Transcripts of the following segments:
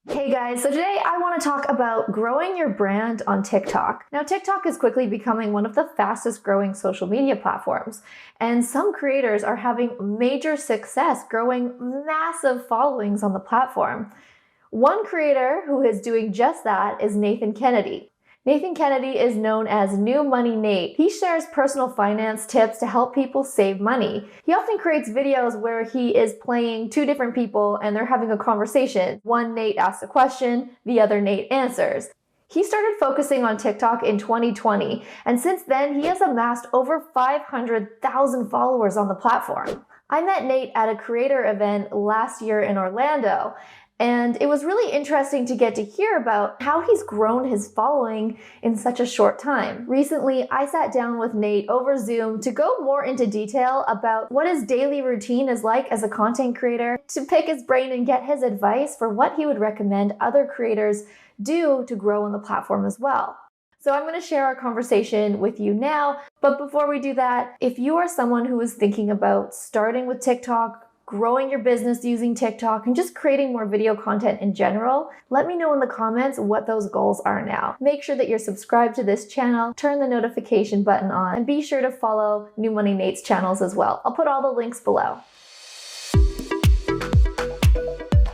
Hey guys, so today I want to talk about growing your brand on TikTok. Now, TikTok is quickly becoming one of the fastest growing social media platforms, and some creators are having major success growing massive followings on the platform. One creator who is doing just that is Nathan Kennedy. Nathan Kennedy is known as New Money Nate. He shares personal finance tips to help people save money. He often creates videos where he is playing two different people and they're having a conversation. One Nate asks a question, the other Nate answers. He started focusing on TikTok in 2020, and since then he has amassed over 500,000 followers on the platform. I met Nate at a creator event last year in Orlando, and it was really interesting to get to hear about how he's grown his following in such a short time. Recently, I sat down with Nate over Zoom to go more into detail about what his daily routine is like as a content creator, to pick his brain and get his advice for what he would recommend other creators do to grow on the platform as well. So I'm going to share our conversation with you now. But before we do that, if you are someone who is thinking about starting with TikTok, growing your business using TikTok, and just creating more video content in general, let me know in the comments what those goals are now. Make sure that you're subscribed to this channel, turn the notification button on, and be sure to follow New Money Nate's channels as well. I'll put all the links below.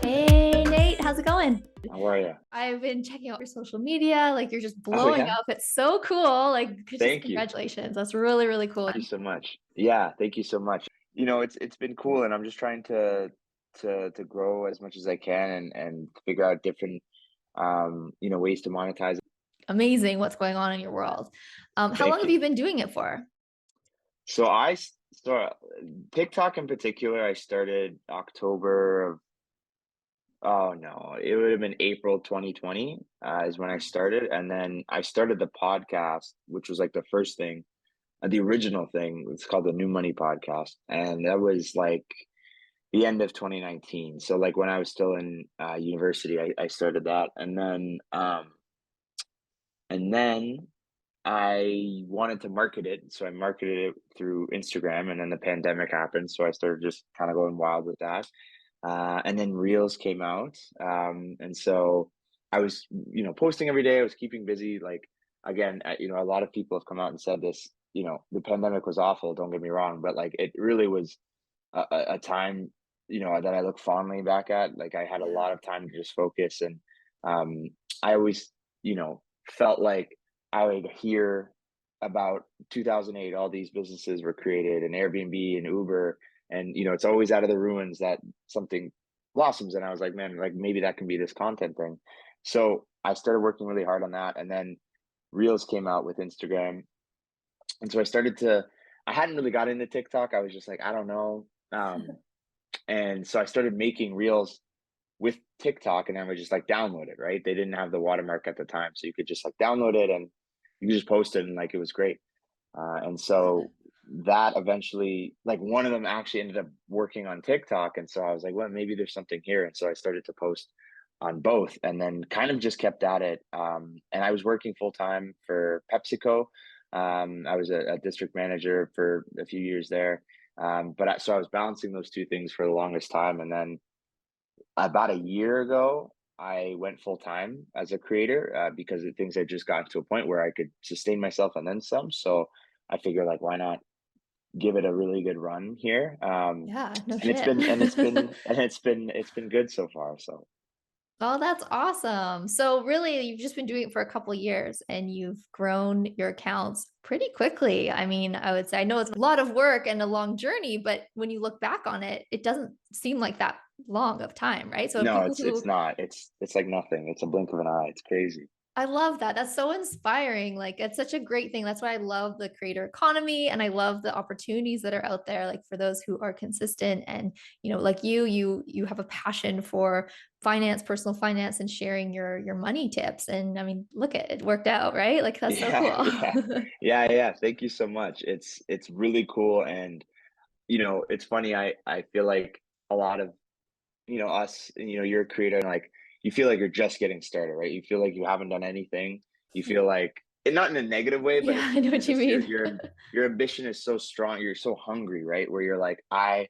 Hey Nate, how's it going? How are you? I've been checking out your social media, like you're just Oh, blowing yeah? up. It's so cool. Like just Thank you. congratulations. That's really, really cool. Thank you so much. Yeah, thank you so much. It's been cool, and I'm just trying to grow as much as I can and figure out different ways to monetize it. Amazing what's going on in your world. How long Thank have you. you been doing it for? So TikTok in particular, I started October of oh no, it would have been April 2020 is when I started, and then I started the podcast, which was like the first thing. The original thing, it's called the New Money Podcast, and that was like the end of 2019. So like when I was still in university, I started that, and then I wanted to market it, so I marketed it through Instagram, and then the pandemic happened, so I started just kind of going wild with that. And then Reels came out, and so I was, posting every day. I was keeping busy. Like again, a lot of people have come out and said this. The pandemic was awful. Don't get me wrong, but like it really was a time, that I look fondly back at. Like I had a Yeah. lot of time to just focus, and um, I always, felt like I would hear about 2008, all these businesses were created, and Airbnb and Uber, and it's always out of the ruins that something blossoms. And I was like, man, like maybe that can be this content thing. So I started working really hard on that, and then Reels came out with Instagram, and so I hadn't really got into TikTok. I was just like, I don't know. And so I started making Reels with TikTok, and I would just like download it, right? They didn't have the watermark at the time, so you could just like download it and you could just post it, and like it was great. And so that eventually, like one of them actually ended up working on TikTok, and so I was like, well, maybe there's something here, and so I started to post on both, and then kind of just kept at it. And I was working full time for PepsiCo. I was a district manager for a few years there, so I was balancing those two things for the longest time, and then about a year ago, I went full time as a creator because things had just gotten to a point where I could sustain myself and then some. So I figured, like, why not give it a really good run here? Yeah, no And shit. it's been good so far. So Oh, that's awesome. So really, you've just been doing it for a couple years and you've grown your accounts pretty quickly. I mean, I would say I know it's a lot of work and a long journey, but when you look back on it, it doesn't seem like that long of time, right? So no, people it's who not. It's like nothing. It's a blink of an eye. It's crazy. I love that. That's so inspiring. Like, it's such a great thing. That's why I love the creator economy and I love the opportunities that are out there, like for those who are consistent and, like you have a passion for finance, personal finance, and sharing your money tips. And I mean, look at it worked out, right? Like that's so Yeah, cool. yeah, yeah. Thank you so much. It's really cool, and it's funny. I feel like a lot of us, you're a creator, and like you feel like you're just getting started, right? You feel like you haven't done anything. You feel like, and not in a negative way, but Yeah, I know it's what you just mean. your ambition is so strong. You're so hungry, right? Where you're like, I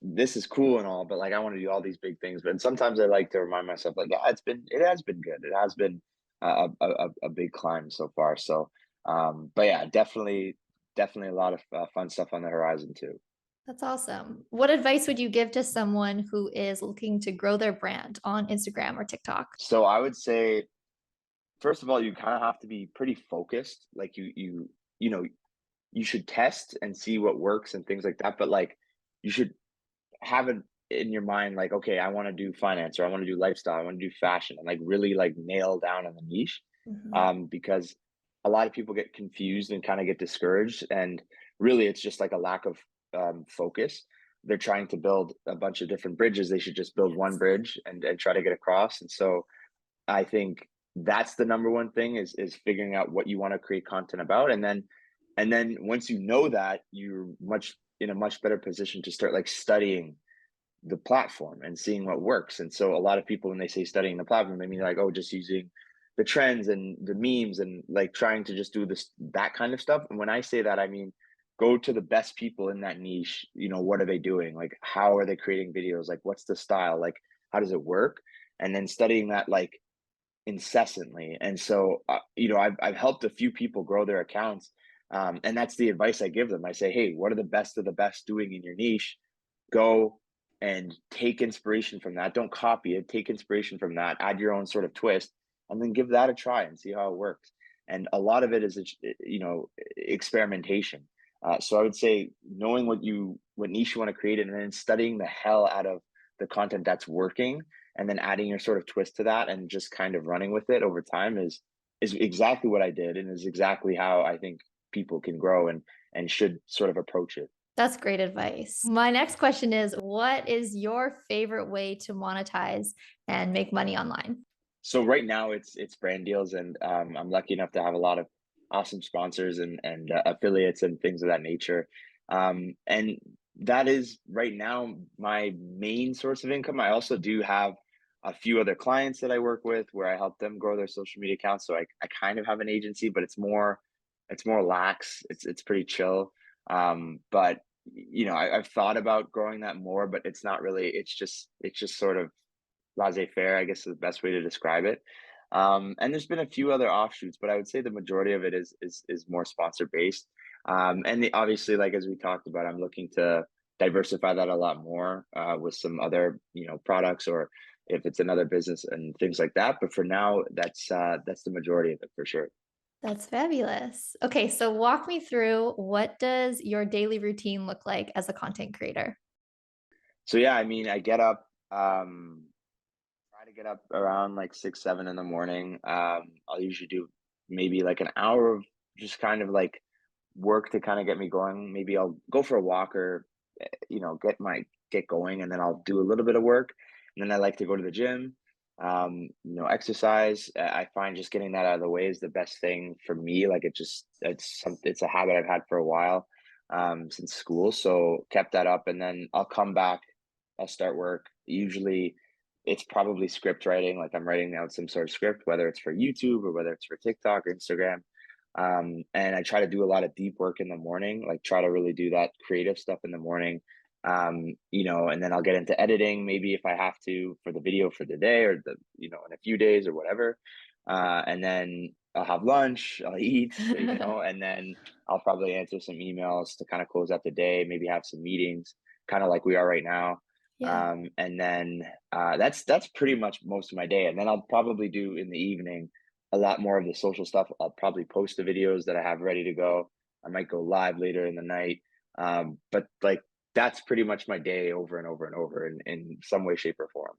this is cool and all, but like I want to do all these big things. But sometimes I like to remind myself, like, yeah, it has been good. It has been a big climb so far. So, but yeah, definitely a lot of fun stuff on the horizon too. That's awesome. What advice would you give to someone who is looking to grow their brand on Instagram or TikTok? So I would say, first of all, you kind of have to be pretty focused. Like you know, you should test and see what works and things like that. But like, you should have it in your mind, like, okay, I want to do finance, or I want to do lifestyle, I want to do fashion, and like really like nail down on the niche. Mhm. Because a lot of people get confused and kind of get discouraged, and really it's just like a lack of focus. They're trying to build a bunch of different bridges. They should just build one Yes. bridge and try to get across. And so I think that's the number one thing, is figuring out what you want to create content about. And then once you know that, you're much in a much better position to start like studying the platform and seeing what works. And so a lot of people, when they say studying the platform, they mean like, oh, just using the trends and the memes and like trying to just do this, that kind of stuff. And when I say that, I mean, go to the best people in that niche. What are they doing? Like, how are they creating videos? Like, what's the style? Like, how does it work? And then studying that like incessantly. And so, I've helped a few people grow their accounts. And that's the advice I give them. I say, hey, what are the best of the best doing in your niche? Go and take inspiration from that. Don't copy it. Take inspiration from that. Add your own sort of twist, and then give that a try and see how it works. And a lot of it is, experimentation. So I would say knowing what niche you want to create, and then studying the hell out of the content that's working, and then adding your sort of twist to that, and just kind of running with it over time is exactly what I did, and is exactly how I think people can grow and should sort of approach it. That's great advice. My next question is, what is your favorite way to monetize and make money online? So right now it's brand deals, and I'm lucky enough to have a lot of awesome sponsors and affiliates and things of that nature. And that is right now my main source of income. I also do have a few other clients that I work with where I help them grow their social media accounts. So I kind of have an agency, but it's more lax. It's pretty chill. But I've thought about growing that more, but it's not really. It's just sort of laissez-faire, I guess, is the best way to describe it. And there's been a few other offshoots, but I would say the majority of it is more sponsor based. Obviously, like as we talked about, I'm looking to diversify that a lot more with some other products, or if it's another business and things like that. But for now, that's the majority of it for sure. That's fabulous. Okay, so walk me through, what does your daily routine look like as a content creator? So yeah, I mean, I get up. Try to get up around like 6, 7 in the morning. I'll usually do maybe like an hour of just kind of like work to kind of get me going. Maybe I'll go for a walk, or get going, and then I'll do a little bit of work. And then I like to go to the gym, exercise. I find just getting that out of the way is the best thing for me. Like it's a habit I've had for a while, since school. So kept that up, and then I'll come back. I'll start work. Usually it's probably script writing. Like I'm writing out some sort of script, whether it's for YouTube or whether it's for TikTok or Instagram. And I try to do a lot of deep work in the morning, like try to really do that creative stuff in the morning. And then I'll get into editing, maybe if I have to, for the video for the day, or in a few days or whatever. And then I'll have lunch, I'll eat, and then I'll probably answer some emails to kind of close out the day, maybe have some meetings, kind of like we are right now. Yeah. And then that's pretty much most of my day. And then I'll probably do in the evening a lot more of the social stuff. I'll probably post the videos that I have ready to go. I might go live later in the night. But like that's pretty much my day over and over and over in some way, shape, or form.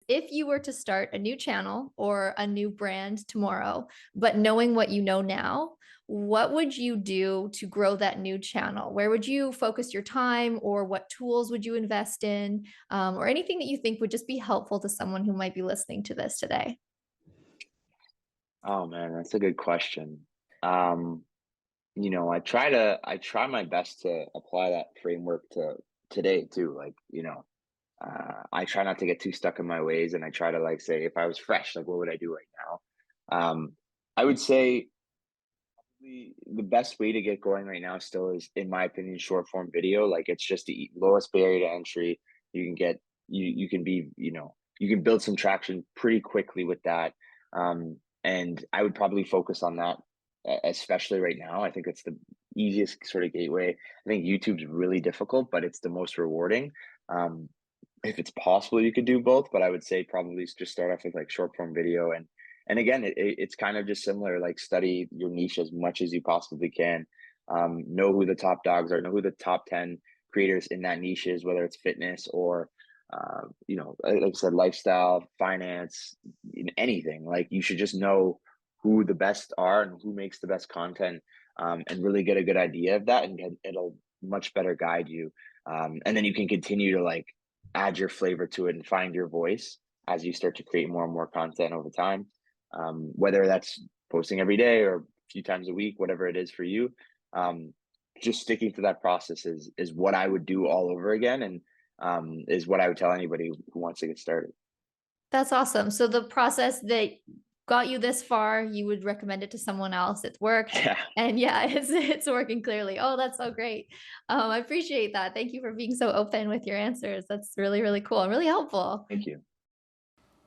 If you were to start a new channel or a new brand tomorrow, but knowing what you know now, what would you do to grow that new channel? Where would you focus your time, or what tools would you invest in, or anything that you think would just be helpful to someone who might be listening to this today? Oh man, that's a good question. Um, I try my best to apply that framework to today too. Like, I try not to get too stuck in my ways, and I try to like say, if I was fresh, like what would I do right now? I would say The best way to get going right now still is, in my opinion, short form video. Like, it's just the lowest barrier to entry. You can get you can be, you can build some traction pretty quickly with that. And I would probably focus on that, especially right now. I think it's the easiest sort of gateway. I think YouTube's really difficult, but it's the most rewarding. Um, if it's possible, you could do both, but I would say probably just start off with like short form video. And again, it's kind of just similar. Like, study your niche as much as you possibly can. Know who the top dogs are. Know who the top 10 creators in that niche is, whether it's fitness or like I said, lifestyle, finance, anything. Like, you should just know who the best are and who makes the best content, and really get a good idea of that, and it'll much better guide you. And then you can continue to like add your flavor to it and find your voice as you start to create more and more content over time. Whether that's posting every day or a few times a week, whatever it is for you. Just sticking to that process is what I would do all over again, and is what I would tell anybody who wants to get started. That's awesome. So the process that got you this far, you would recommend it to someone else. It's worked. Yeah, And yeah, it's working clearly. Oh, that's so great. I appreciate that. Thank you for being so open with your answers. That's really, really cool and really helpful. thank you.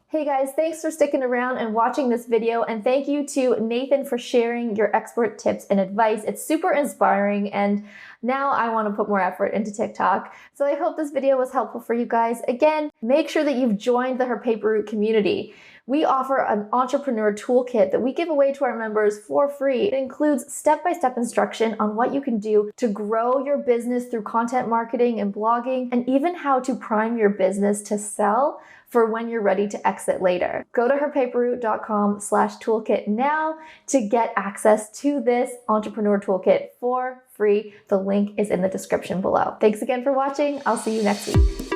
Hey guys, thanks for sticking around and watching this video, and thank you to Nathan for sharing your expert tips and advice. It's super inspiring, and now I want to put more effort into TikTok. So I hope this video was helpful for you guys. Again, make sure that you've joined the HerPaperRoute community. We offer an entrepreneur toolkit that we give away to our members for free. It includes step-by-step instruction on what you can do to grow your business through content marketing and blogging, and even how to prime your business to sell for when you're ready to exit later. Go to herpaperroute.com/toolkit now to get access to this entrepreneur toolkit for free. The link is in the description below. Thanks again for watching. I'll see you next week.